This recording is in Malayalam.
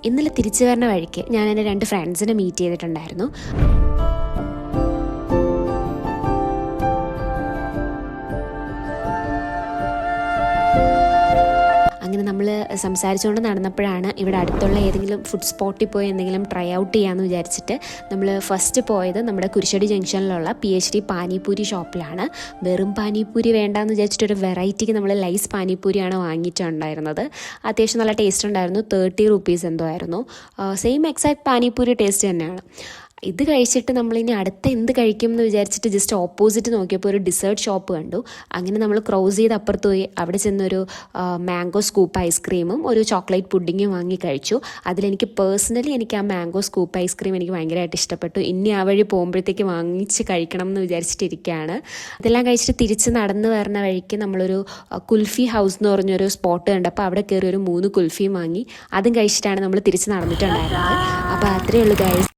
ഇന്നലെ തിരിച്ചു വരുന്ന വഴിക്ക് ഞാൻ എൻ്റെ 2 ഫ്രണ്ട്സിനെ മീറ്റ് ചെയ്തിട്ടുണ്ടായിരുന്നു. അങ്ങനെ നമ്മൾ സംസാരിച്ചുകൊണ്ട് നടന്നപ്പോഴാണ് ഇവിടെ അടുത്തുള്ള ഏതെങ്കിലും ഫുഡ് സ്പോട്ടിൽ പോയി എന്തെങ്കിലും ട്രൈ ഔട്ട് ചെയ്യാമെന്ന് വിചാരിച്ചിട്ട് നമ്മൾ ഫസ്റ്റ് പോയത് നമ്മുടെ കുരിശടി ജംഗ്ഷനിലുള്ള PhD പാനിപൂരി ഷോപ്പിലാണ്. വെറും പാനിപൂരി വേണ്ടാന്ന് വിചാരിച്ചിട്ടൊരു വെറൈറ്റിക്ക് നമ്മൾ ലൈസ് പാനിപൂരിയാണ് വാങ്ങിയിട്ടുണ്ടായിരുന്നത്. അത്യാവശ്യം നല്ല ടേസ്റ്റ് ഉണ്ടായിരുന്നു. 30 rupees എന്തോ ആയിരുന്നു. സെയിം എക്സാക്ട് പാനിപൂരി ടേസ്റ്റ് തന്നെയാണ്. ഇത് കഴിച്ചിട്ട് നമ്മളിനി അടുത്ത എന്ത് കഴിക്കും എന്ന് വിചാരിച്ചിട്ട് ജസ്റ്റ് ഓപ്പോസിറ്റ് നോക്കിയപ്പോൾ ഒരു ഡിസേർട്ട് ഷോപ്പ് കണ്ടു. അങ്ങനെ നമ്മൾ ക്രോസ് ചെയ്ത് അപ്പുറത്ത് പോയി അവിടെ ചെന്നൊരു മാംഗോ സ്കൂപ്പ് ഐസ്ക്രീമും ഒരു ചോക്ലേറ്റ് പുഡിങ്ങും വാങ്ങി കഴിച്ചു. അതിലെനിക്ക് പേഴ്സണലി ആ മാംഗോ സ്കൂപ്പ് ഐസ്ക്രീം എനിക്ക് ഭയങ്കരമായിട്ട് ഇഷ്ടപ്പെട്ടു. ഇനി ആ വഴി പോകുമ്പോഴത്തേക്ക് വാങ്ങിച്ച് കഴിക്കണം എന്ന് വിചാരിച്ചിട്ടിരിക്കുകയാണ്. ഇതെല്ലാം കഴിച്ചിട്ട് തിരിച്ച് നടന്ന് വരുന്ന വഴിക്ക് നമ്മളൊരു കുൽഫി ഹൗസ് എന്ന് പറഞ്ഞൊരു സ്പോട്ട് കണ്ടപ്പോൾ അവിടെ കയറി ഒരു 3 കുൽഫിയും വാങ്ങി. അതും കഴിച്ചിട്ടാണ് നമ്മൾ തിരിച്ച് നടന്നിട്ടുണ്ടായിരുന്നത്. അപ്പോൾ അത്രയേ ഉള്ളൂ ഗൈസ്.